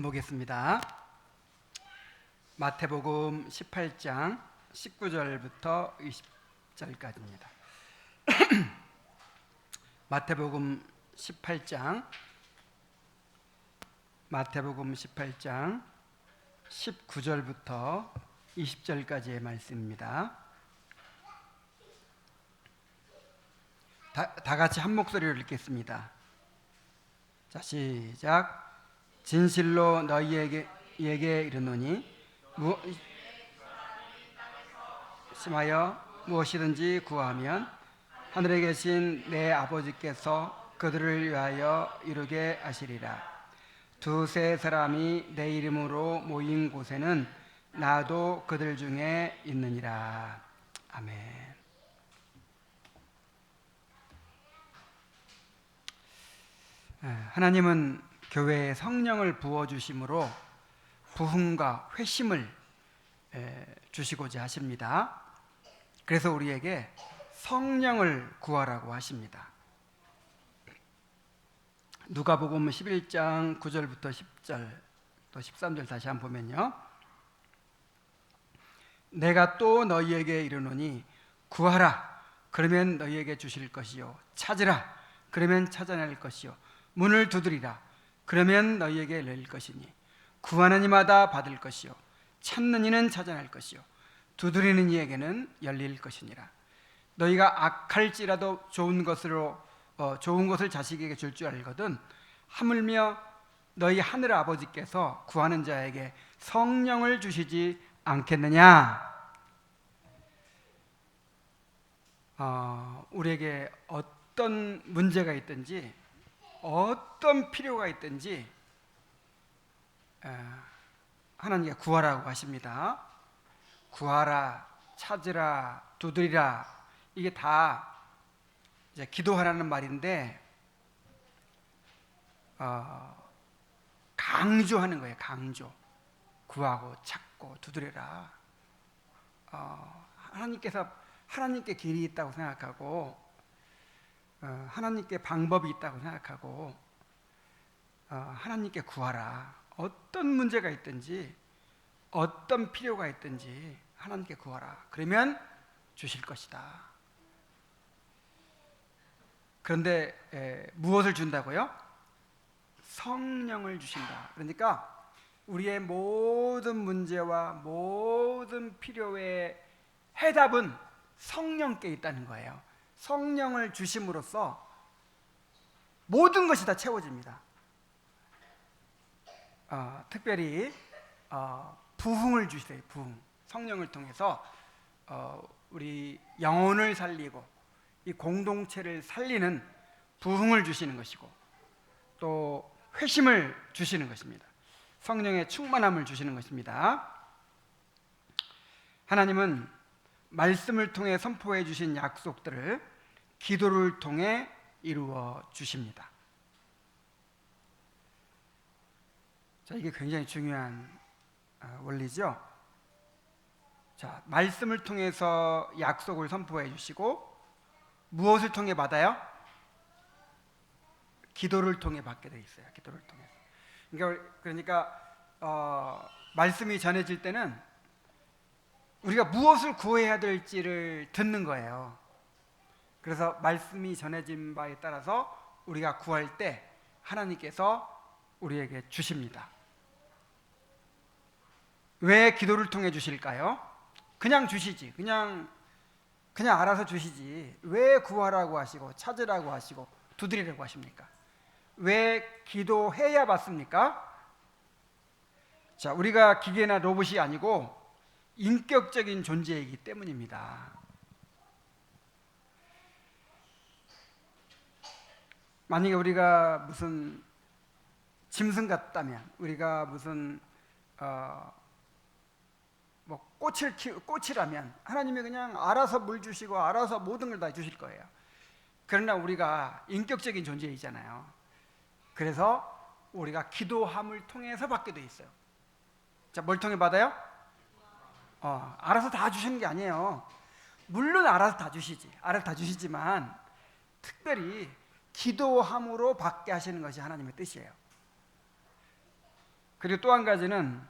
보겠습니다. 마태복음 18장 19절부터 20절까지입니다. 마태복음 18장 19절부터 20절까지의 말씀입니다. 다 같이 한 목소리로 읽겠습니다. 자, 시작. 진실로 너희에게 이르노니 심하여 무엇이든지 구하면 하늘에 계신 내 아버지께서 그들을 위하여 이루게 하시리라. 두세 사람이 내 이름으로 모인 곳에는 나도 그들 중에 있느니라. 아멘. 하나님은 교회에 성령을 부어주심으로 부흥과 회심을 주시고자 하십니다. 그래서 우리에게 성령을 구하라고 하십니다. 누가복음 11장 9절부터 10절 또 13절 다시 한번 보면요, 내가 또 너희에게 이르노니 구하라 그러면 너희에게 주실 것이요, 찾으라 그러면 찾아낼 것이요, 문을 두드리라 그러면 너희에게 열릴 것이니 구하는 이마다 받을 것이요 찾는 이는 찾아낼 것이요 두드리는 이에게는 열릴 것이니라. 너희가 악할지라도 좋은 것을 자식에게 줄 줄 알거든 하물며 너희 하늘 아버지께서 구하는 자에게 성령을 주시지 않겠느냐. 우리에게 어떤 문제가 있든지 어떤 필요가 있든지 하나님께 구하라고 하십니다. 구하라, 찾으라, 두드리라, 이게 다 이제 기도하라는 말인데 강조하는 거예요. 강조. 구하고 찾고 두드려라. 하나님께 길이 있다고 생각하고 하나님께 방법이 있다고 생각하고 하나님께 구하라. 어떤 문제가 있든지 어떤 필요가 있든지 하나님께 구하라. 그러면 주실 것이다. 그런데 무엇을 준다고요? 성령을 주신다. 그러니까 우리의 모든 문제와 모든 필요의 해답은 성령께 있다는 거예요. 성령을 주심으로써 모든 것이 다 채워집니다. 특별히 부흥을 주세요. 부흥. 성령을 통해서 우리 영혼을 살리고 이 공동체를 살리는 부흥을 주시는 것이고 또 회심을 주시는 것입니다. 성령의 충만함을 주시는 것입니다. 하나님은 말씀을 통해 선포해 주신 약속들을 기도를 통해 이루어 주십니다. 자, 이게 굉장히 중요한 원리죠. 자, 말씀을 통해서 약속을 선포해 주시고 무엇을 통해 받아요? 기도를 통해 받게 돼 있어요. 기도를 통해서. 그러니까 말씀이 전해질 때는 우리가 무엇을 구해야 될지를 듣는 거예요. 그래서 말씀이 전해진 바에 따라서 우리가 구할 때 하나님께서 우리에게 주십니다. 왜 기도를 통해 주실까요? 그냥 주시지. 그냥 알아서 주시지. 왜 구하라고 하시고 찾으라고 하시고 두드리라고 하십니까? 왜 기도해야 받습니까? 자, 우리가 기계나 로봇이 아니고 인격적인 존재이기 때문입니다. 만약에 우리가 무슨 짐승 같다면, 우리가 무슨 꽃이라면 하나님이 그냥 알아서 물 주시고 알아서 모든 걸 다 주실 거예요. 그러나 우리가 인격적인 존재이잖아요. 그래서 우리가 기도함을 통해서 받게 돼 있어요. 자, 뭘 통해 받아요? 알아서 다 주시는 게 아니에요. 물론 알아서 다 주시지만 특별히 기도함으로 받게 하시는 것이 하나님의 뜻이에요. 그리고 또 한 가지는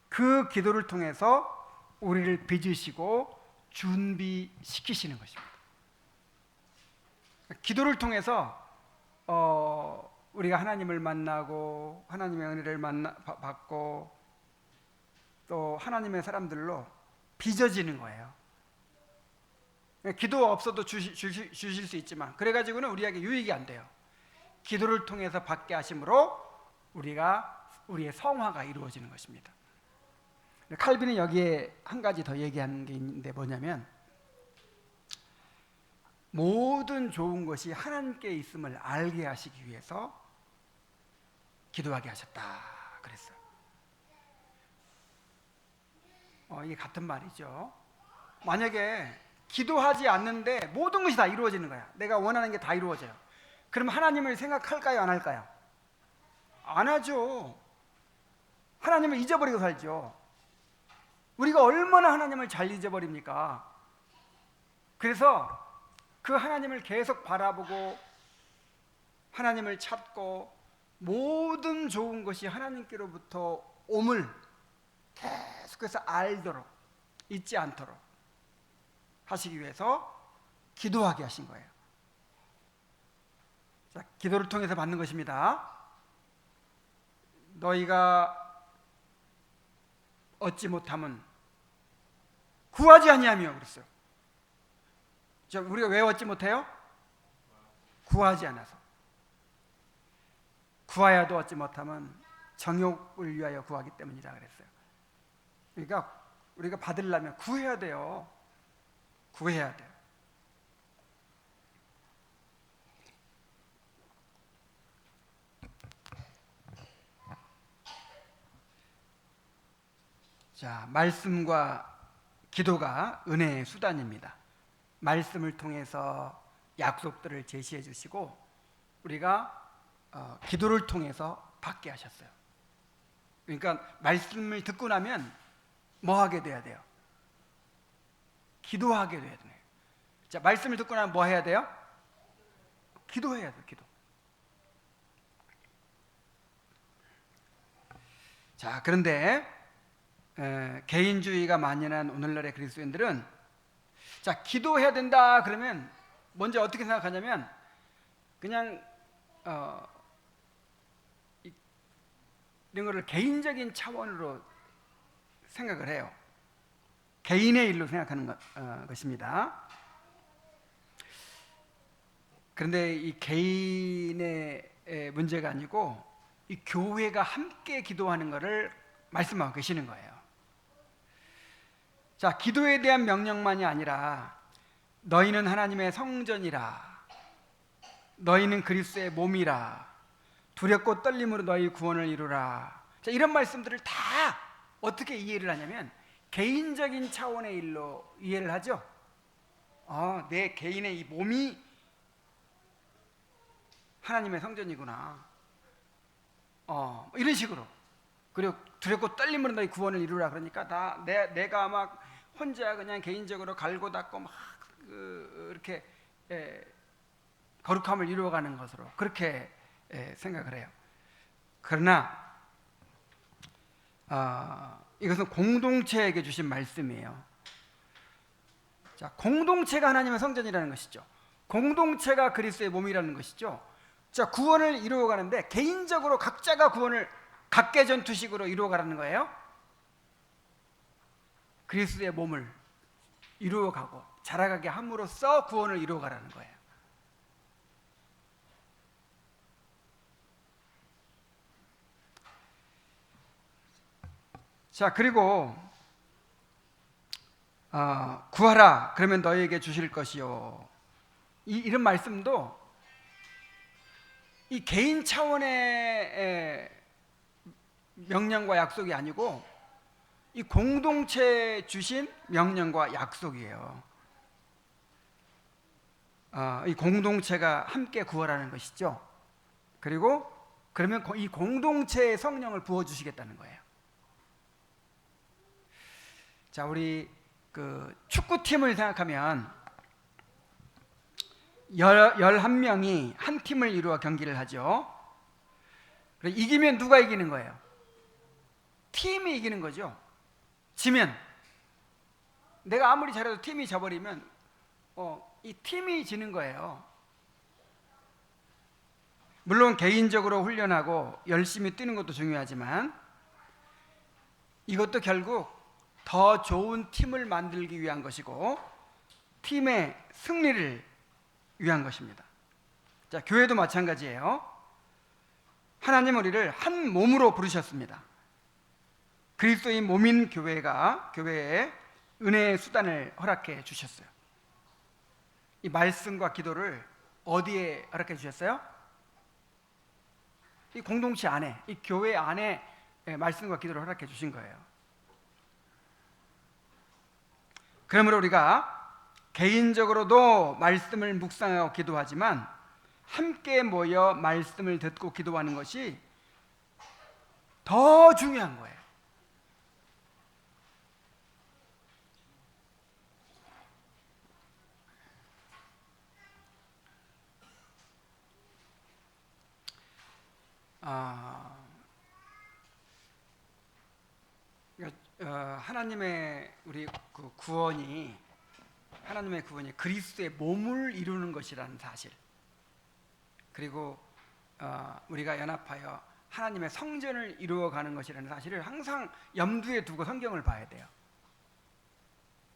그 기도를 통해서 우리를 빚으시고 준비시키시는 것입니다. 기도를 통해서 우리가 하나님을 만나고 하나님의 은혜를 받고 또 하나님의 사람들로 빚어지는 거예요. 기도 없어도 주실 수 있지만 그래가지고는 우리에게 유익이 안 돼요. 기도를 통해서 받게 하심으로 우리의 성화가 이루어지는 것입니다. 칼빈은 여기에 한 가지 더 얘기하는 게 있는데 뭐냐면 모든 좋은 것이 하나님께 있음을 알게 하시기 위해서 기도하게 하셨다 그랬어요. 이게 같은 말이죠. 만약에 기도하지 않는데 모든 것이 다 이루어지는 거야. 내가 원하는 게 다 이루어져요. 그럼 하나님을 생각할까요? 안 할까요? 안 하죠. 하나님을 잊어버리고 살죠. 우리가 얼마나 하나님을 잘 잊어버립니까? 그래서 그 하나님을 계속 바라보고 하나님을 찾고 모든 좋은 것이 하나님께로부터 옴을 계속해서 알도록 잊지 않도록 하시기 위해서 기도하게 하신 거예요. 자, 기도를 통해서 받는 것입니다. 너희가 얻지 못함은 구하지 아니하며 그랬어요. 우리가 왜 얻지 못해요? 구하지 않아서. 구하여도 얻지 못하면 정욕을 위하여 구하기 때문이다 그랬어요. 그러니까 우리가 받으려면 구해야 돼요. 구해야 돼요. 자, 말씀과 기도가 은혜의 수단입니다. 말씀을 통해서 약속들을 제시해 주시고 우리가 기도를 통해서 받게 하셨어요. 그러니까 말씀을 듣고 나면 뭐 하게 돼야 돼요? 기도하게 돼야 돼요. 자, 말씀을 듣고 나면 뭐 해야 돼요? 기도해야 돼요. 기도. 자, 그런데 개인주의가 만연한 오늘날의 그리스도인들은 자, 기도해야 된다 그러면 먼저 어떻게 생각하냐면 그냥 이런 거를 개인적인 차원으로 생각을 해요. 개인의 일로 생각하는 것입니다. 그런데 이 개인의 문제가 아니고 이 교회가 함께 기도하는 것을 말씀하고 계시는 거예요. 자, 기도에 대한 명령만이 아니라 너희는 하나님의 성전이라, 너희는 그리스도의 몸이라, 두렵고 떨림으로 너희 구원을 이루라. 자, 이런 말씀들을 다 어떻게 이해를 하냐면 개인적인 차원의 일로 이해를 하죠. 내 개인의 이 몸이 하나님의 성전이구나. 이런 식으로. 그리고 두렵고 떨림으로 너희 구원을 이루라. 그러니까 내가 막 혼자 그냥 개인적으로 갈고 닦고 막 이렇게 거룩함을 이루어가는 것으로 그렇게 생각을 해요. 그러나 이것은 공동체에게 주신 말씀이에요. 자, 공동체가 하나님의 성전이라는 것이죠. 공동체가 그리스도의 몸이라는 것이죠. 자, 구원을 이루어가는데 개인적으로 각자가 구원을 각계 전투식으로 이루어가라는 거예요. 그리스도의 몸을 이루어가고 자라가게 함으로써 구원을 이루어가라는 거예요. 자, 그리고 구하라 그러면 너희에게 주실 것이요. 이런 말씀도 이 개인 차원의 명령과 약속이 아니고 이 공동체에 주신 명령과 약속이에요. 이 공동체가 함께 구하라는 것이죠. 그리고 그러면 이 공동체의 성령을 부어주시겠다는 거예요. 자, 우리 그 축구팀을 생각하면 11명이 한 팀을 이루어 경기를 하죠. 이기면 누가 이기는 거예요? 팀이 이기는 거죠. 지면, 내가 아무리 잘해도 팀이 져버리면 이 팀이 지는 거예요. 물론 개인적으로 훈련하고 열심히 뛰는 것도 중요하지만 이것도 결국 더 좋은 팀을 만들기 위한 것이고 팀의 승리를 위한 것입니다. 자, 교회도 마찬가지예요. 하나님 우리를 한 몸으로 부르셨습니다. 그리스도의 몸인 교회에 은혜의 수단을 허락해 주셨어요. 이 말씀과 기도를 어디에 허락해 주셨어요? 이 공동체 안에, 이 교회 안에 말씀과 기도를 허락해 주신 거예요. 그러므로 우리가 개인적으로도 말씀을 묵상하고 기도하지만 함께 모여 말씀을 듣고 기도하는 것이 더 중요한 거예요. 하나님의 우리 하나님의 구원이 그리스도의 몸을 이루는 것이라는 사실, 그리고 우리가 연합하여 하나님의 성전을 이루어가는 것이라는 사실을 항상 염두에 두고 성경을 봐야 돼요.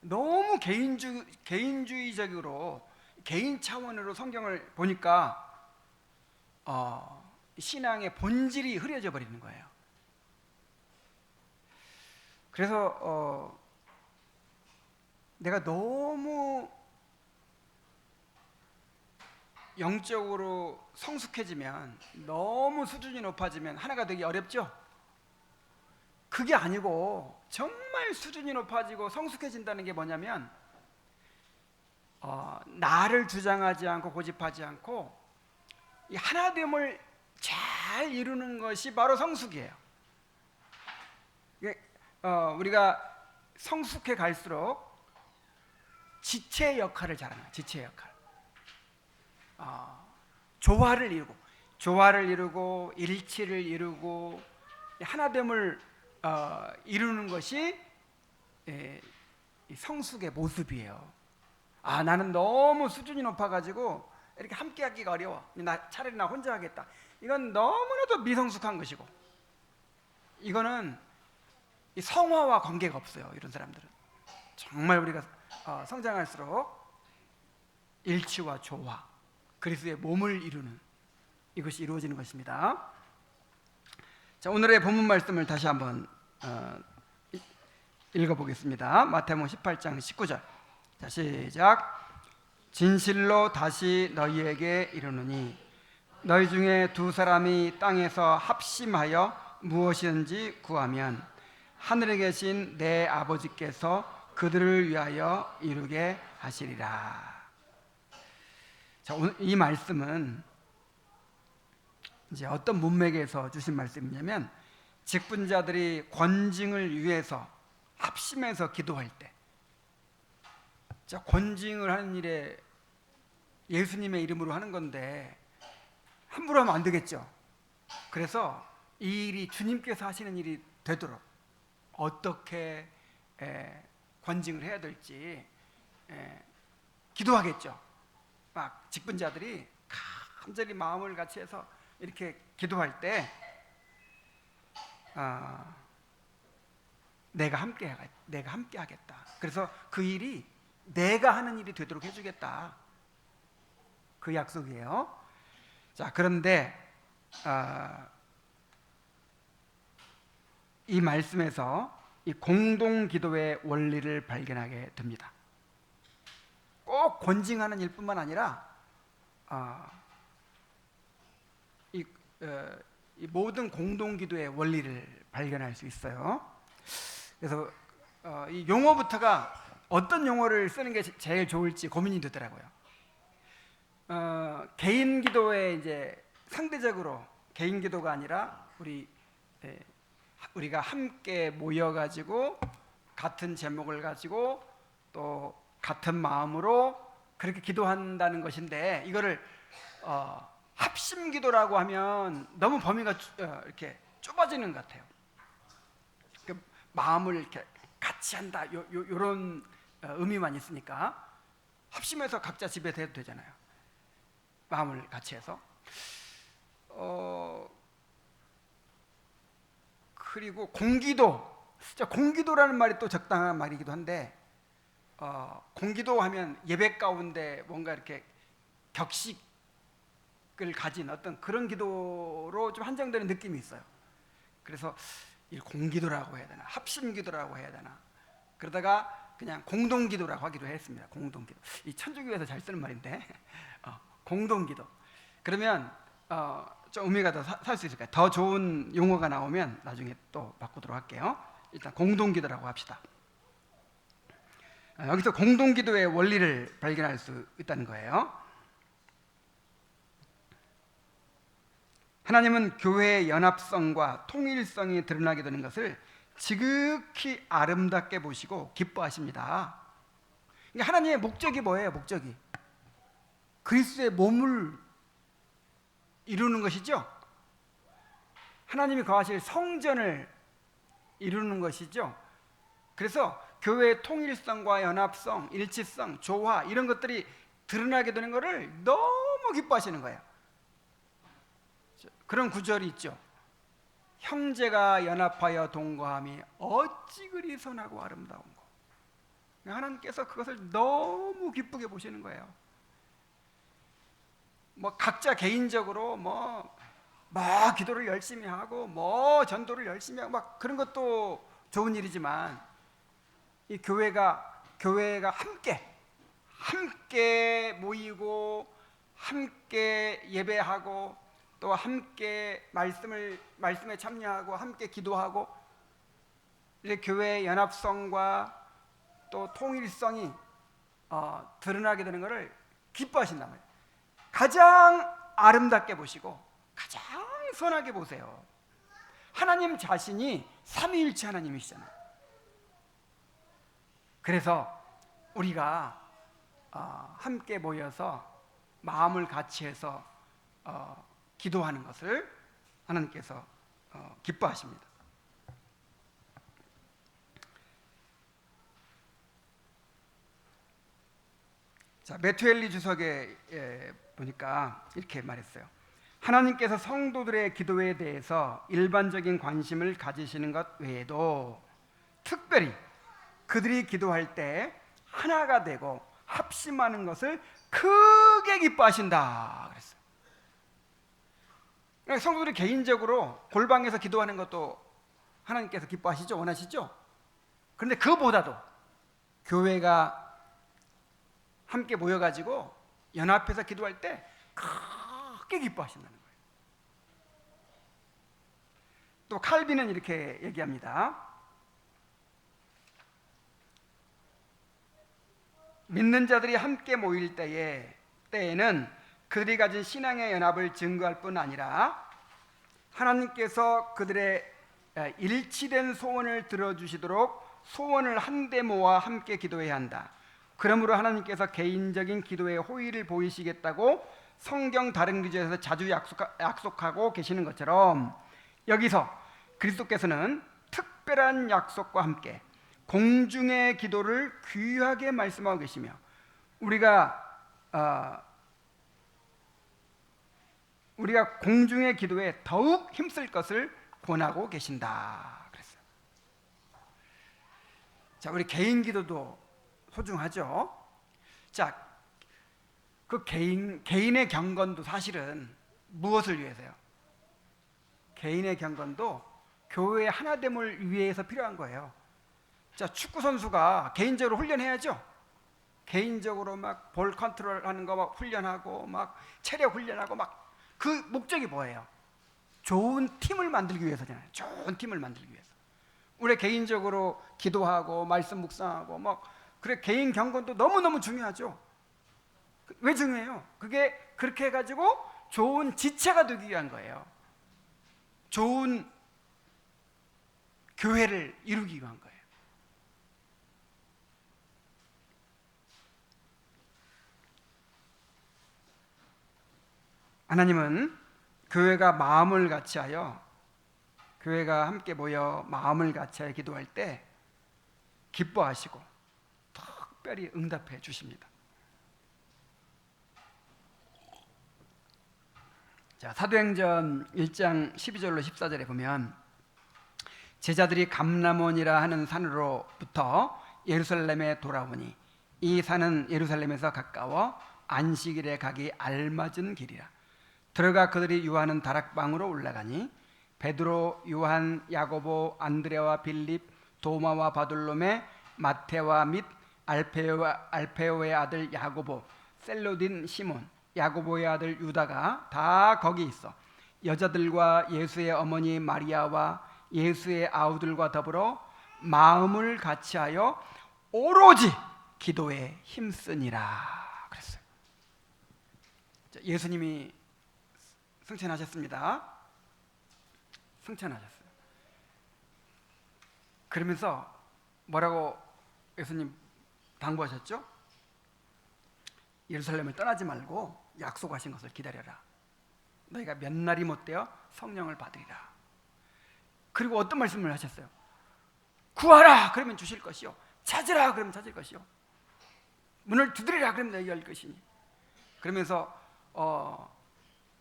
너무 개인주의적으로 개인 차원으로 성경을 보니까 신앙의 본질이 흐려져 버리는 거예요. 그래서 내가 너무 영적으로 성숙해지면, 너무 수준이 높아지면 하나가 되기 어렵죠? 그게 아니고 정말 수준이 높아지고 성숙해진다는 게 뭐냐면 나를 주장하지 않고 고집하지 않고 이 하나됨을 잘 이루는 것이 바로 성숙이에요. 우리가 성숙해 갈수록 지체 역할을 잘하는 거예요. 지체 역할. 조화를 이루고 일치를 이루고 하나됨을 이루는 것이 성숙의 모습이에요. 나는 너무 수준이 높아가지고 이렇게 함께하기가 어려워. 차라리 나 혼자 하겠다. 이건 너무나도 미성숙한 것이고, 이거는 이 성화와 관계가 없어요. 이런 사람들은 정말 우리가 성장할수록 일치와 조화, 그리스도의 몸을 이루는 이것이 이루어지는 것입니다. 자, 오늘의 본문 말씀을 다시 한번 읽어보겠습니다. 마태복음 18장 19절. 자, 시작. 진실로 다시 너희에게 이르노니 너희 중에 두 사람이 땅에서 합심하여 무엇이든지 구하면 하늘에 계신 내 아버지께서 그들을 위하여 이루게 하시리라. 자, 오늘 이 말씀은 이제 어떤 문맥에서 주신 말씀이냐면, 직분자들이 권징을 위해서 합심해서 기도할 때, 자, 권징을 하는 일에 예수님의 이름으로 하는 건데 함부로 하면 안 되겠죠. 그래서 이 일이 주님께서 하시는 일이 되도록 어떻게 권징을 해야 될지 기도하겠죠. 막 직분자들이 간절히 마음을 같이 해서 이렇게 기도할 때 내가 함께 하겠다. 그래서 그 일이 내가 하는 일이 되도록 해주겠다. 그 약속이에요. 자, 그런데 이 말씀에서 이 공동 기도의 원리를 발견하게 됩니다. 꼭 권징하는 일뿐만 아니라 이 모든 공동 기도의 원리를 발견할 수 있어요. 그래서 이 용어부터가 어떤 용어를 쓰는 게 제일 좋을지 고민이 되더라고요. 개인 기도에 이제 상대적으로 개인 기도가 아니라 우리가 함께 모여가지고 같은 제목을 가지고 또 같은 마음으로 그렇게 기도한다는 것인데, 이거를 합심 기도라고 하면 너무 범위가 이렇게 좁아지는 것 같아요. 마음을 이렇게 같이 한다 요런 의미만 있으니까 합심해서 각자 집에서 해도 되잖아요. 마음을 같이 해서. 그리고 공기도, 진짜 공기도라는 말이 또 적당한 말이기도 한데, 공기도 하면 예배 가운데 뭔가 이렇게 격식을 가진 어떤 그런 기도로 좀 한정되는 느낌이 있어요. 그래서 이 공기도라고 해야 되나, 합심기도라고 해야 되나, 그러다가 그냥 공동기도라고 하기도 했습니다. 공동기도. 이 천주교에서 잘 쓰는 말인데, 공동기도. 그러면 좀 의미가 더 살 수 있을까요? 더 좋은 용어가 나오면 나중에 또 바꾸도록 할게요. 일단 공동기도라고 합시다. 여기서 공동기도의 원리를 발견할 수 있다는 거예요. 하나님은 교회의 연합성과 통일성이 드러나게 되는 것을 지극히 아름답게 보시고 기뻐하십니다. 그러니까 하나님의 목적이 뭐예요? 목적이 그리스도의 몸을 이루는 것이죠. 하나님이 거하실 성전을 이루는 것이죠. 그래서 교회의 통일성과 연합성, 일치성, 조화 이런 것들이 드러나게 되는 것을 너무 기뻐하시는 거예요. 그런 구절이 있죠. 형제가 연합하여 동거함이 어찌 그리 선하고 아름다운고. 하나님께서 그것을 너무 기쁘게 보시는 거예요. 뭐 각자 개인적으로 뭐 기도를 열심히 하고 뭐 전도를 열심히 하고 막 그런 것도 좋은 일이지만, 이 교회가 함께 모이고 함께 예배하고 또 함께 말씀에 참여하고 함께 기도하고, 이제 교회의 연합성과 또 통일성이 드러나게 되는 것을 기뻐하신단 말이에요. 가장 아름답게 보시고 가장 선하게 보세요. 하나님 자신이 삼위일체 하나님이시잖아요. 그래서 우리가 함께 모여서 마음을 같이 해서 기도하는 것을 하나님께서 기뻐하십니다. 자, 메투엘리 주석에 보니까 이렇게 말했어요. 하나님께서 성도들의 기도에 대해서 일반적인 관심을 가지시는 것 외에도 특별히 그들이 기도할 때 하나가 되고 합심하는 것을 크게 기뻐하신다 그랬어요. 성도들이 개인적으로 골방에서 기도하는 것도 하나님께서 기뻐하시죠? 원하시죠? 그런데 그보다도 교회가 함께 모여가지고 연합해서 기도할 때 크게 기뻐하신다는 거예요. 또 칼빈은 이렇게 얘기합니다. 믿는 자들이 함께 모일 때에는 그들이 가진 신앙의 연합을 증거할 뿐 아니라 하나님께서 그들의 일치된 소원을 들어주시도록 소원을 한데 모아 함께 기도해야 한다. 그러므로 하나님께서 개인적인 기도에 호의를 보이시겠다고 성경 다른 구절에서 자주 약속하고 계시는 것처럼, 여기서 그리스도께서는 특별한 약속과 함께 공중의 기도를 귀하게 말씀하고 계시며 우리가 공중의 기도에 더욱 힘쓸 것을 권하고 계신다 그랬어요. 자, 우리 개인 기도도 소중하죠. 자, 그 개인의 경건도 사실은 무엇을 위해서요? 개인의 경건도 교회의 하나됨을 위해서 필요한 거예요. 자, 축구 선수가 개인적으로 훈련해야죠. 개인적으로 막 볼 컨트롤하는 거 막 훈련하고 막 체력 훈련하고 막 그 목적이 뭐예요? 좋은 팀을 만들기 위해서잖아요. 좋은 팀을 만들기 위해서. 우리 개인적으로 기도하고 말씀 묵상하고 막 그래, 개인 경건도 너무너무 중요하죠. 왜 중요해요? 그게 그렇게 해가지고 좋은 지체가 되기 위한 거예요. 좋은 교회를 이루기 위한 거예요. 하나님은 교회가 마음을 같이하여 교회가 함께 모여 마음을 같이 기도할 때 기뻐하시고 특별히 응답해 주십니다. 자, 사도행전 1장 12절로 14절에 보면 제자들이 감람원이라 하는 산으로부터 예루살렘에 돌아오니 이 산은 예루살렘에서 가까워 안식일에 가기 알맞은 길이라. 들어가 그들이 유하는 다락방으로 올라가니 베드로, 요한, 야고보, 안드레와 빌립, 도마와 바돌로메, 마테와 및 알페오의 아들 야고보, 셀로딘 시몬, 야고보의 아들 유다가 다 거기 있어 여자들과 예수의 어머니 마리아와 예수의 아우들과 더불어 마음을 같이하여 오로지 기도에 힘쓰니라 그랬어요. 예수님이 승천하셨습니다. 승천하셨어요. 그러면서 뭐라고 예수님 당부하셨죠? 예루살렘을 떠나지 말고 약속하신 것을 기다려라. 너희가 몇 날이 못되어 성령을 받으리라. 그리고 어떤 말씀을 하셨어요? 구하라 그러면 주실 것이요, 찾으라 그러면 찾을 것이요, 문을 두드리라 그러면 너희가 열 것이니. 그러면서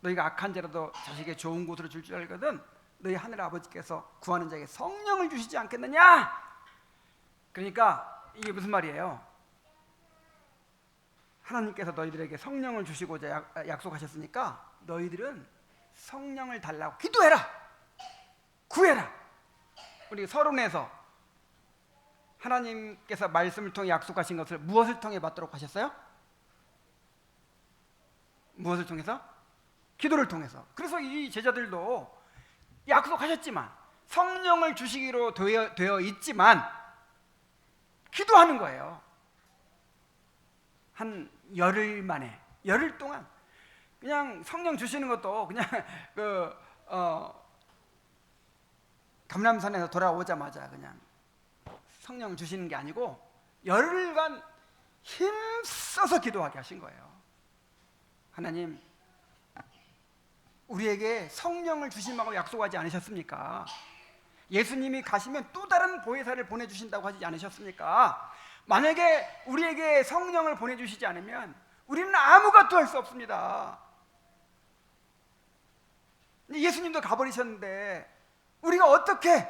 너희가 악한 자라도 자식의 좋은 곳으로 줄 줄 알거든 너희 하늘 아버지께서 구하는 자에게 성령을 주시지 않겠느냐. 그러니까 이게 무슨 말이에요? 하나님께서 너희들에게 성령을 주시고자 약속하셨으니까 너희들은 성령을 달라고 기도해라, 구해라. 우리 서론에서 하나님께서 말씀을 통해 약속하신 것을 무엇을 통해 받도록 하셨어요? 무엇을 통해서? 기도를 통해서. 그래서 이 제자들도 약속하셨지만 성령을 주시기로 되어 있지만 기도하는 거예요. 한 열흘 만에, 열흘 동안 그냥 성령 주시는 것도 그냥 감람산에서 돌아오자마자 그냥 성령 주시는 게 아니고 열흘간 힘써서 기도하게 하신 거예요. 하나님, 우리에게 성령을 주신다고 약속하지 않으셨습니까? 예수님이 가시면 또 다른 보혜사를 보내주신다고 하지 않으셨습니까? 만약에 우리에게 성령을 보내주시지 않으면 우리는 아무것도 할 수 없습니다. 예수님도 가버리셨는데 우리가 어떻게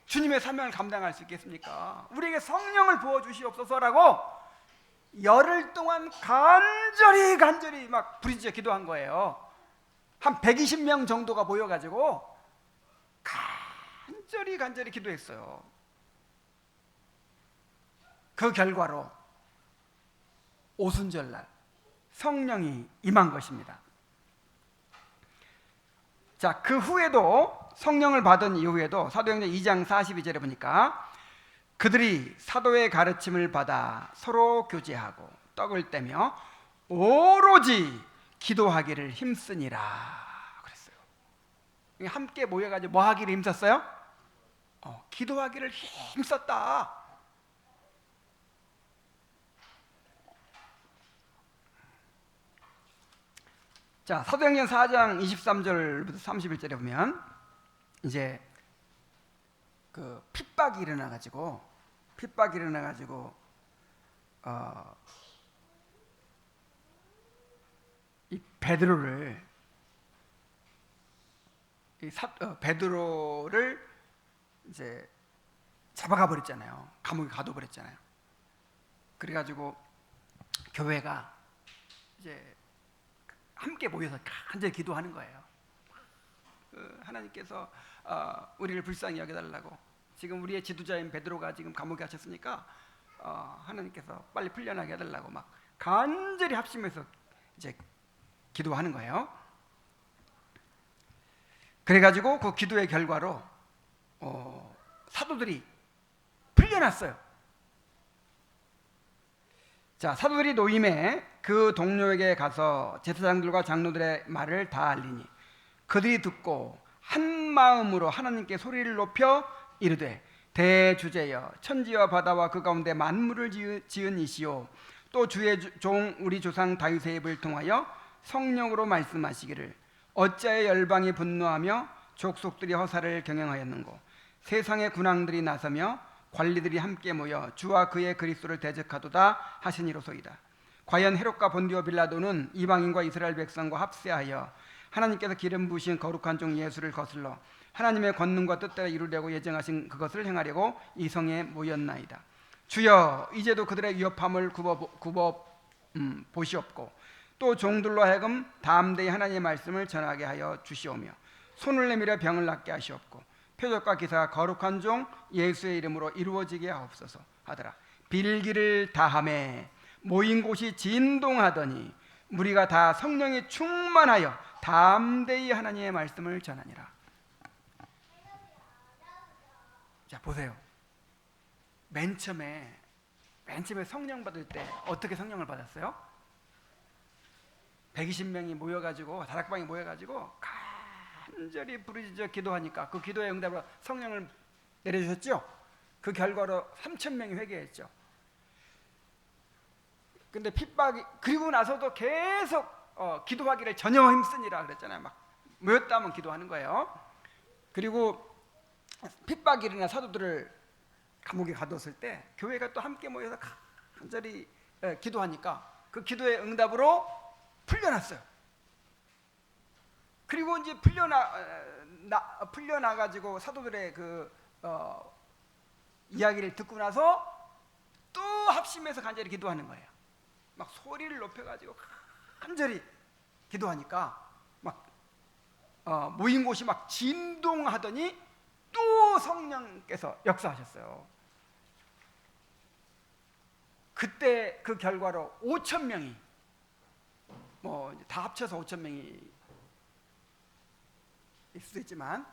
주님의 사명을 감당할 수 있겠습니까? 우리에게 성령을 부어주시옵소서라고 열흘 동안 간절히 막 부르짖어 기도한 거예요. 한 120명 정도가 모여가지고 간절히 기도했어요. 그 결과로 오순절날 성령이 임한 것입니다. 자, 그 후에도 성령을 받은 이후에도 사도행전 2장 42절에 보니까 그들이 사도의 가르침을 받아 서로 교제하고 떡을 떼며 오로지 기도하기를 힘쓰니라 그랬어요. 함께 모여가지고 뭐 하기를 힘썼어요? 기도하기를 힘썼다. 자, 사도행전 4장 23절부터 31절에 보면 이제 그 핍박이 일어나가지고 이 베드로를 이제 잡아가 버렸잖아요. 감옥에 가둬버렸잖아요. 그래가지고 교회가 이제 함께 모여서 간절히 기도하는 거예요. 하나님께서 우리를 불쌍히 여겨달라고, 지금 우리의 지도자인 베드로가 지금 감옥에 갇혔으니까 하나님께서 빨리 풀려나게 해달라고 막 간절히 합심해서 이제 기도하는 거예요. 그래가지고 그 기도의 결과로 사도들이 풀려났어요. 자, 사도들이 노임에 그 동료에게 가서 제사장들과 장로들의 말을 다 알리니 그들이 듣고 한 마음으로 하나님께 소리를 높여 이르되 대주제여 천지와 바다와 그 가운데 만물을 지은 이시오 또 주의 종 우리 조상 다윗의 입을 통하여 성령으로 말씀하시기를 어찌하여 열방이 분노하며 족속들이 허사를 경영하였는고 세상의 군왕들이 나서며 관리들이 함께 모여 주와 그의 그리스도를 대적하도다 하시니로소이다. 과연 헤롯과 본디오 빌라도는 이방인과 이스라엘 백성과 합세하여 하나님께서 기름 부으신 거룩한 종 예수를 거슬러 하나님의 권능과 뜻대로 이루려고 예정하신 그것을 행하려고 이 성에 모였나이다. 주여, 이제도 그들의 위협함을 굽어 보시옵고 또 종들로 하여금 담대히 하나님의 말씀을 전하게 하여 주시오며 손을 내밀어 병을 낫게 하시옵고 표적과 기사가 거룩한 종 예수의 이름으로 이루어지게 하옵소서 하더라. 빌기를 다하매 모인 곳이 진동하더니 무리가 다 성령이 충만하여 담대히 하나님의 말씀을 전하니라. 자, 보세요. 맨 처음에 성령 받을 때 어떻게 성령을 받았어요? 120명이 모여가지고 다락방에 모여가지고 간절히 부르짖어 기도하니까 그 기도의 응답으로 성령을 내려주셨죠. 그 결과로 3,000명이 회개했죠. 근데 핍박이 그리고 나서도 계속 기도하기를 전혀 힘쓰니라 그랬잖아요. 막 모였다 하면 기도하는 거예요. 그리고 핍박이 일어나 사도들을 감옥에 가뒀을 때 교회가 또 함께 모여서 간절히 기도하니까 그 기도의 응답으로 풀려났어요. 그리고 이제 풀려나 가지고 사도들의 그 이야기를 듣고 나서 또 합심해서 간절히 기도하는 거예요. 막 소리를 높여가지고 간절히 기도하니까 막 모인 곳이 막 진동하더니 또 성령께서 역사하셨어요. 그때 그 결과로 5,000명이 뭐 다 합쳐서 5,000명이 있을 수도 있지만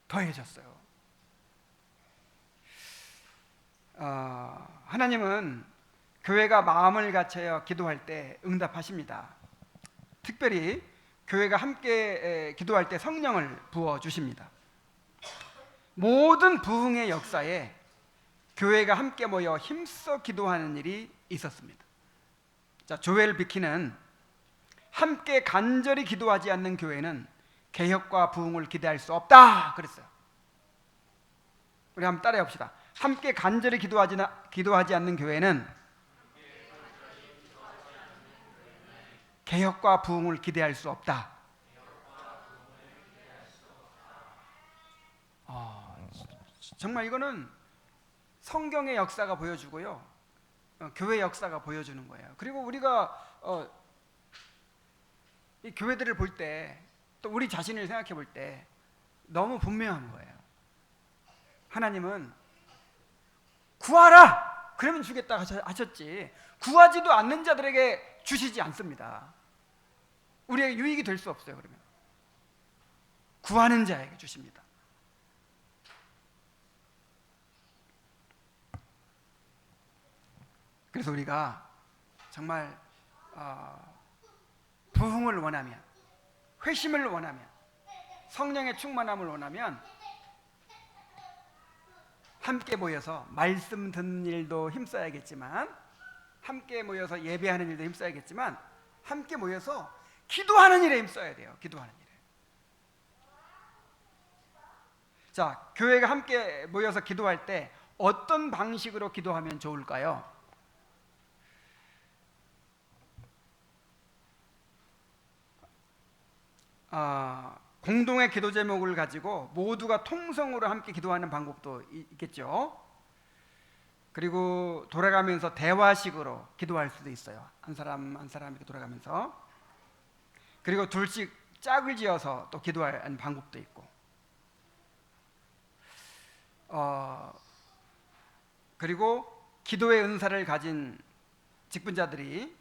더해졌어요. 하나님은 교회가 마음을 갖춰 기도할 때 응답하십니다. 특별히 교회가 함께 기도할 때 성령을 부어주십니다. 모든 부흥의 역사에 교회가 함께 모여 힘써 기도하는 일이 있었습니다. 자, 조엘 비키는 함께 간절히 기도하지 않는 교회는 개혁과 부흥을 기대할 수 없다 그랬어요. 우리 한번 따라해 봅시다. 함께 간절히 기도하지 않는 교회는 개혁과 부흥을 기대할 수 없다. 정말 이거는 성경의 역사가 보여주고요, 교회 역사가 보여주는 거예요. 그리고 우리가 이 교회들을 볼 때, 또 우리 자신을 생각해 볼 때 너무 분명한 거예요. 하나님은 구하라! 그러면 주겠다 하셨지, 구하지도 않는 자들에게 주시지 않습니다. 우리에게 유익이 될 수 없어요. 그러면 구하는 자에게 주십니다. 그래서 우리가 정말 부흥을 원하면, 회심을 원하면, 성령의 충만함을 원하면 함께 모여서 말씀 듣는 일도 힘써야겠지만, 함께 모여서 예배하는 일도 힘써야겠지만, 함께 모여서 기도하는 일에 힘써야 돼요. 기도하는 일에. 자, 교회가 함께 모여서 기도할 때 어떤 방식으로 기도하면 좋을까요? 공동의 기도 제목을 가지고 모두가 통성으로 함께 기도하는 방법도 있겠죠. 그리고 돌아가면서 대화식으로 기도할 수도 있어요. 한 사람 한 사람 이렇게 돌아가면서. 그리고 둘씩 짝을 지어서 또 기도하는 방법도 있고. 그리고 기도의 은사를 가진 직분자들이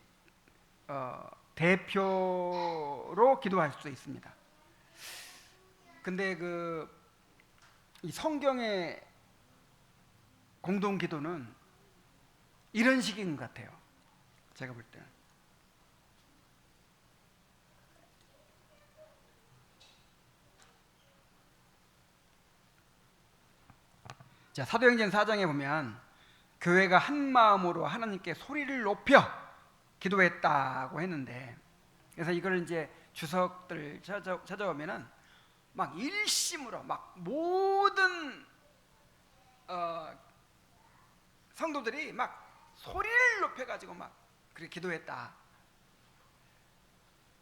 대표로 기도할 수도 있습니다. 근데 이 성경의 공동 기도는 이런 식인 것 같아요. 제가 볼 때는. 자, 사도행전 4장에 보면 교회가 한 마음으로 하나님께 소리를 높여 기도했다고 했는데, 그래서 이걸 이제 주석들 찾아오면은 막 일심으로 막 모든 성도들이 막 소리를 높여가지고 막 그렇게 기도했다.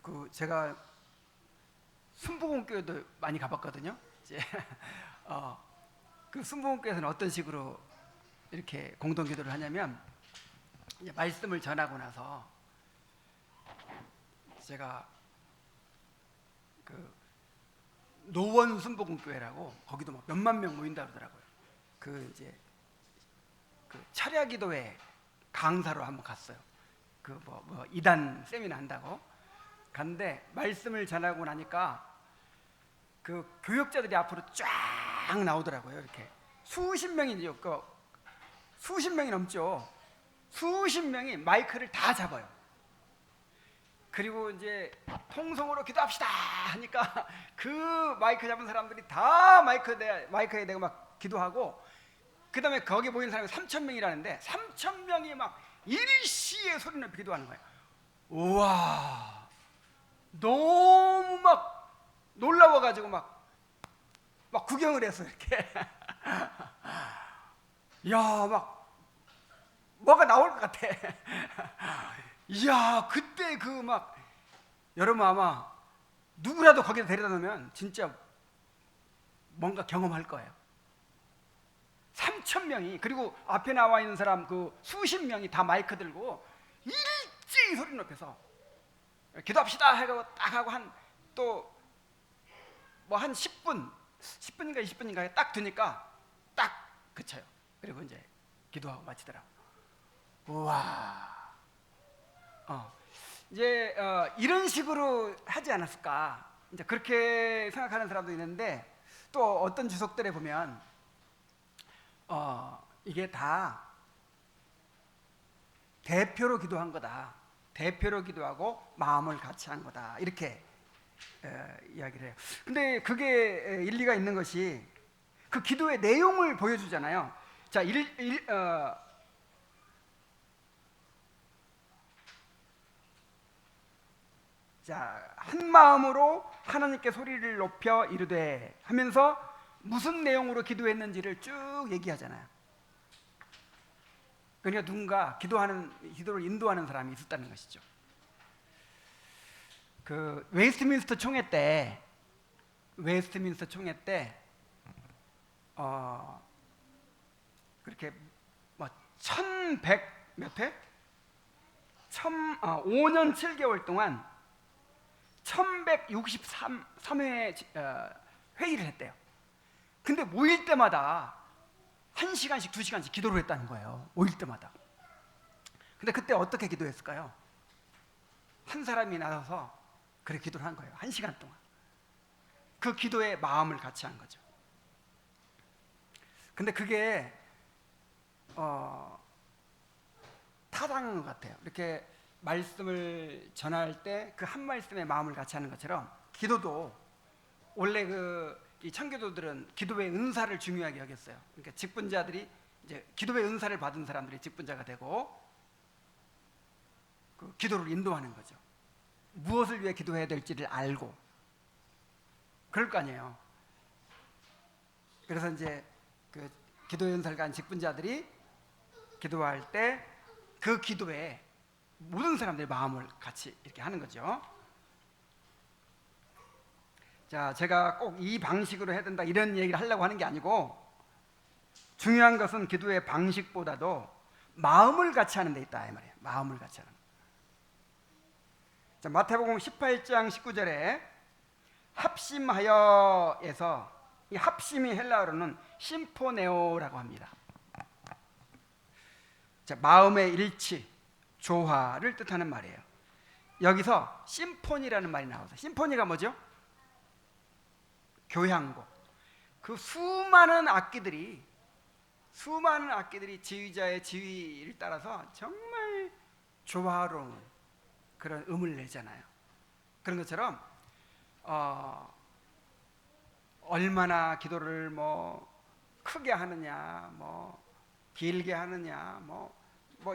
그 제가 순복음교회도 많이 가봤거든요. 이제 그 순복음교회에서는 어떤 식으로 이렇게 공동 기도를 하냐면, 이제 말씀을 전하고 나서 제가 그 노원 순복음교회라고 거기도 막 몇만 명 모인다 그러더라고요. 그 이제 그 철야 기도회 강사로 한번 갔어요. 그 뭐 이단 세미나 한다고 갔는데, 말씀을 전하고 나니까 그 교역자들이 앞으로 쫙 나오더라고요. 이렇게 수십 명이 넘죠. 수십 명이 마이크를 다 잡아요. 그리고 이제 통성으로 기도합시다 하니까 그 마이크 잡은 사람들이 다 마이크에 대고 막 기도하고, 그 다음에 거기 모인 사람이 3,000명이라는데 3,000명이 막 일시에 소리 높이 기도하는 거예요. 우와, 너무 막 놀라워가지고 막 구경을 했어 이렇게. 야, 막 뭐가 나올 것 같아. 이야, 그때 그 막 여러분 아마 누구라도 거기다 데려다 놓으면 진짜 뭔가 경험할 거예요. 3,000명이, 그리고 앞에 나와 있는 사람 그 수십 명이 다 마이크 들고 일제히 소리 높여서 기도합시다 해가지고 딱 하고 한 또 뭐 한 10분인가 20분인가 딱 되니까 딱 그쳐요. 그리고 이제 기도하고 마치더라고. 우와. 이제 이런 식으로 하지 않았을까, 이제 그렇게 생각하는 사람도 있는데, 또 어떤 주석들에 보면 이게 다 대표로 기도한 거다. 대표로 기도하고 마음을 같이 한 거다. 이렇게 이야기를 해요. 근데 그게 일리가 있는 것이 그 기도의 내용을 보여주잖아요. 자, 한 마음으로 하나님께 소리를 높여 이르되 하면서 무슨 내용으로 기도했는지를 쭉 얘기하잖아요. 그러니까 누군가 기도를 인도하는 사람이 있었다는 것이죠. 그 웨스트민스터 총회 때 그렇게 뭐 1100 몇 회? 5년 7개월 동안 1163회 회의를 했대요. 근데 모일 때마다 1시간씩 2시간씩 기도를 했다는 거예요. 모일 때마다. 근데 그때 어떻게 기도했을까요? 한 사람이 나서서 그렇게 기도를 한 거예요. 1시간 동안. 그 기도에 마음을 같이 한 거죠. 근데 그게 타당한 것 같아요. 이렇게 말씀을 전할 때 그 한 말씀에 마음을 같이 하는 것처럼, 기도도 원래 이 청교도들은 기도의 은사를 중요하게 여겼어요. 그러니까 직분자들이 이제 기도의 은사를 받은 사람들이 직분자가 되고 그 기도를 인도하는 거죠. 무엇을 위해 기도해야 될지를 알고 그럴 거 아니에요. 그래서 이제 그 기도의 은사를 가진 직분자들이 기도할 때 그 기도에 모든 사람들의 마음을 같이 이렇게 하는 거죠. 자, 제가 꼭 이 방식으로 해야 된다 이런 얘기를 하려고 하는 게 아니고, 중요한 것은 기도의 방식보다도 마음을 같이 하는 데 있다 이 말이에요. 마음을 같이 하는. 자, 마태복음 18장 19절에 합심하여에서, 이 합심이 헬라어로는 심포네오라고 합니다. 자, 마음의 일치, 조화를 뜻하는 말이에요. 여기서 심포니라는 말이 나와서, 심포니가 뭐죠? 교향곡. 그 수많은 악기들이 지휘자의 지휘를 따라서 정말 조화로운 그런 음을 내잖아요. 그런 것처럼 얼마나 기도를 뭐 크게 하느냐, 뭐 길게 하느냐, 뭐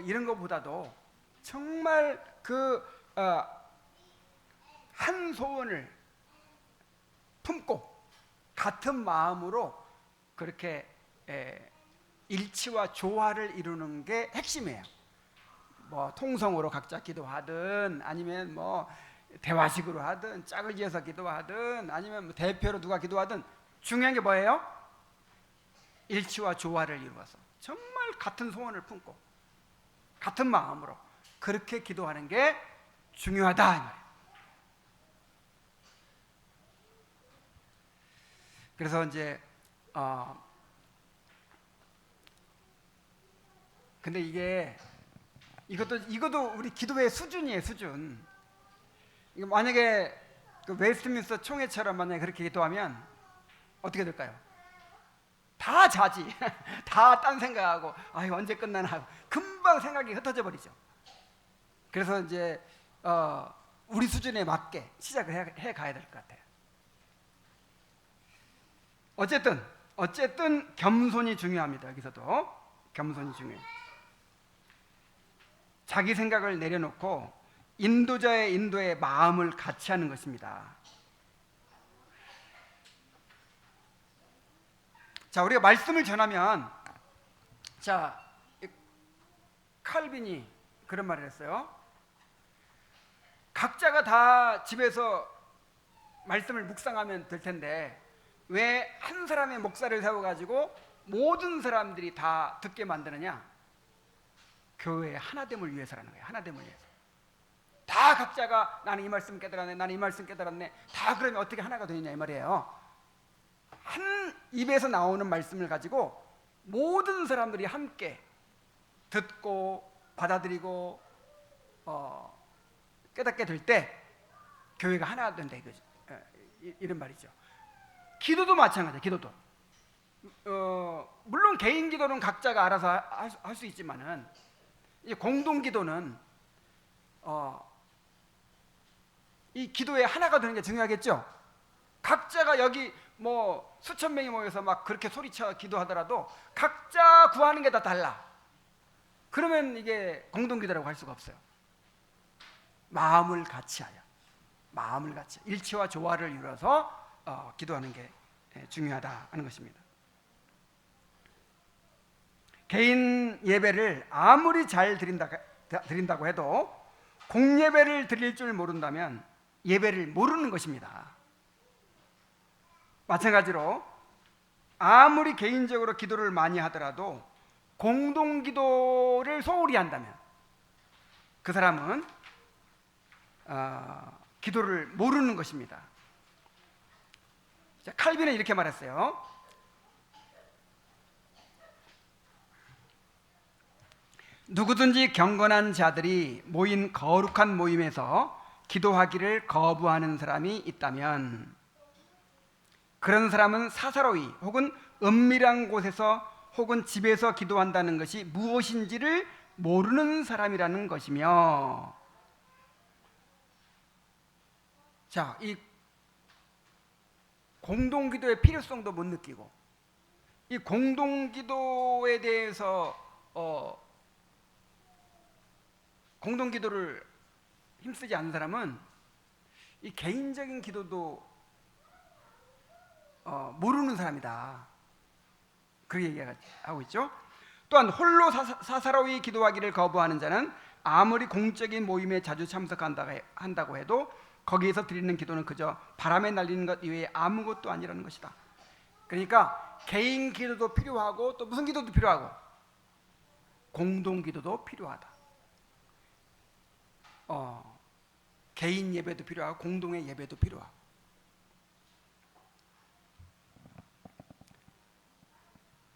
이런 것보다도 정말 그 한 소원을 품고 같은 마음으로 그렇게 일치와 조화를 이루는 게 핵심이에요. 뭐 통성으로 각자 기도하든 아니면 뭐 대화식으로 하든 짝을 지어서 기도하든 아니면 뭐 대표로 누가 기도하든 중요한 게 뭐예요? 일치와 조화를 이루어서 정말 같은 소원을 품고 같은 마음으로 그렇게 기도하는 게 중요하다 이 말이에요. 그래서 이제 근데 이것도 우리 기도의 수준이에요, 수준. 이거 만약에 그 웨스트민스터 총회처럼 만약에 그렇게 기도하면 어떻게 될까요? 다 자지. 다 딴 생각하고 아이 언제 끝나나 하고 금방 생각이 흩어져 버리죠. 그래서 이제 우리 수준에 맞게 시작을 해 가야 될 것 같아요. 어쨌든 겸손이 중요합니다. 여기서도 겸손이 중요해요. 자기 생각을 내려놓고 인도자의 인도에 마음을 같이 하는 것입니다. 자, 우리가 말씀을 전하면, 자, 칼빈이 그런 말을 했어요. 각자가 다 집에서 말씀을 묵상하면 될 텐데 왜 한 사람의 목사를 세워가지고 모든 사람들이 다 듣게 만드느냐? 교회의 하나됨을 위해서라는 거예요. 하나됨을 위해서. 다 각자가 나는 이 말씀 깨달았네, 나는 이 말씀 깨달았네. 다 그러면 어떻게 하나가 되느냐 이 말이에요. 한 입에서 나오는 말씀을 가지고 모든 사람들이 함께 듣고 받아들이고 깨닫게 될 때 교회가 하나가 된다 이거죠. 이런 말이죠. 기도도 마찬가지예요. 기도도 물론 개인 기도는 각자가 알아서 할 수 있지만은 공동 기도는 이 기도에 하나가 되는 게 중요하겠죠. 각자가 여기 뭐 수천 명이 모여서 막 그렇게 소리쳐 기도하더라도 각자 구하는 게 다 달라. 그러면 이게 공동 기도라고 할 수가 없어요. 마음을 같이하여, 마음을 같이 일치와 조화를 이루어서 기도하는 게 중요하다 하는 것입니다. 개인 예배를 아무리 잘 드린다고 해도 공예배를 드릴 줄 모른다면 예배를 모르는 것입니다. 마찬가지로 아무리 개인적으로 기도를 많이 하더라도 공동 기도를 소홀히 한다면 그 사람은 기도를 모르는 것입니다. 자, 칼빈은 이렇게 말했어요. 누구든지 경건한 자들이 모인 거룩한 모임에서 기도하기를 거부하는 사람이 있다면 그런 사람은 사사로이 혹은 은밀한 곳에서 혹은 집에서 기도한다는 것이 무엇인지를 모르는 사람이라는 것이며, 자, 이 공동기도의 필요성도 못 느끼고 이 공동기도에 대해서 공동기도를 힘쓰지 않는 사람은 이 개인적인 기도도 모르는 사람이다. 그렇게 얘기하고 있죠. 또한 홀로 사사로이 기도하기를 거부하는 자는 아무리 공적인 모임에 자주 참석한다고 해도 거기에서 드리는 기도는 그저 바람에 날리는 것 이외에 아무것도 아니라는 것이다. 그러니까 개인 기도도 필요하고 또 무슨 기도도 필요하고 공동 기도도 필요하다. 개인 예배도 필요하고 공동의 예배도 필요하고.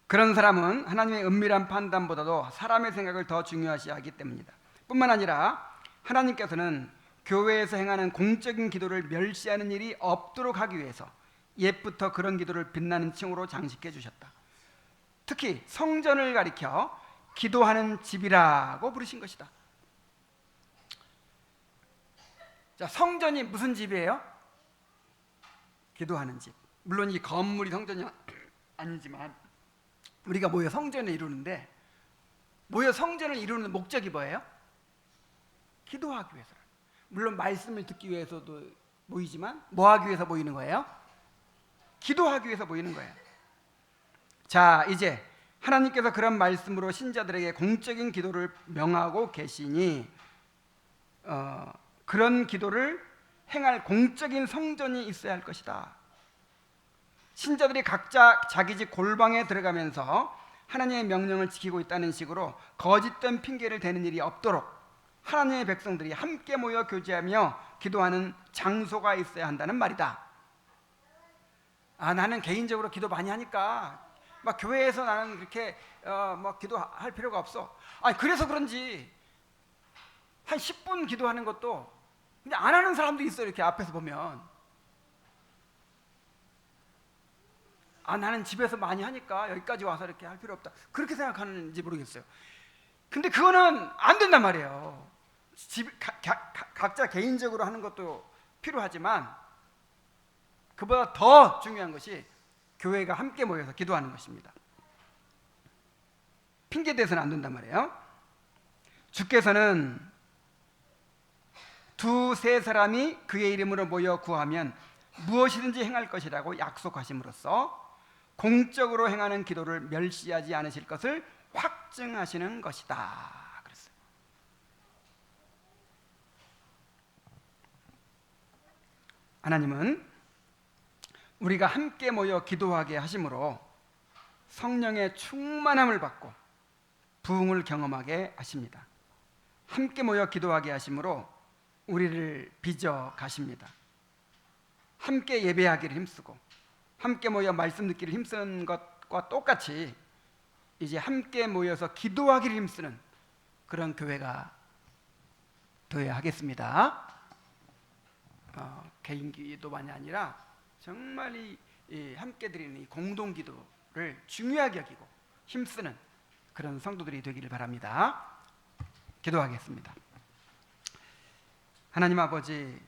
그런 사람은 하나님의 은밀한 판단보다도 사람의 생각을 더 중요시하기 때문이다. 뿐만 아니라 하나님께서는 교회에서 행하는 공적인 기도를 멸시하는 일이 없도록 하기 위해서 옛부터 그런 기도를 빛나는 칭호로 장식해 주셨다. 특히 성전을 가리켜 기도하는 집이라고 부르신 것이다. 자, 성전이 무슨 집이에요? 기도하는 집. 물론 이 건물이 성전이 아니지만 우리가 모여 성전을 이루는데 모여 성전을 이루는 목적이 뭐예요? 기도하기 위해서. 물론 말씀을 듣기 위해서도 모이지만 뭐 하기 위해서 모이는 거예요? 기도하기 위해서 모이는 거예요. 자, 이제 하나님께서 그런 말씀으로 신자들에게 공적인 기도를 명하고 계시니 그런 기도를 행할 공적인 성전이 있어야 할 것이다. 신자들이 각자 자기 집 골방에 들어가면서 하나님의 명령을 지키고 있다는 식으로 거짓된 핑계를 대는 일이 없도록 하나님의 백성들이 함께 모여 교제하며 기도하는 장소가 있어야 한다는 말이다. 나는 개인적으로 기도 많이 하니까 막 교회에서 나는 그렇게 뭐 기도할 필요가 없어. 그래서 그런지 한 10분 기도하는 것도 그냥 안 하는 사람도 있어요. 이렇게 앞에서 보면 나는 집에서 많이 하니까 여기까지 와서 이렇게 할 필요 없다, 그렇게 생각하는지 모르겠어요. 근데 그거는 안 된단 말이에요. 각자 개인적으로 하는 것도 필요하지만 그보다 더 중요한 것이 교회가 함께 모여서 기도하는 것입니다. 핑계 대서는 안 된단 말이에요. 주께서는 두세 사람이 그의 이름으로 모여 구하면 무엇이든지 행할 것이라고 약속하심으로써 공적으로 행하는 기도를 멸시하지 않으실 것을 확증하시는 것이다 그랬어요. 하나님은 우리가 함께 모여 기도하게 하심으로 성령의 충만함을 받고 부흥을 경험하게 하십니다. 함께 모여 기도하게 하심으로 우리를 빚어 가십니다. 함께 예배하기를 힘쓰고 함께 모여 말씀 듣기를 힘쓰는 것과 똑같이 이제 함께 모여서 기도하기를 힘쓰는 그런 교회가 되어야 하겠습니다. 개인 기도만이 아니라 정말 이 함께 드리는 이 공동 기도를 중요하게 여기고 힘쓰는 그런 성도들이 되기를 바랍니다. 기도하겠습니다. 하나님 아버지,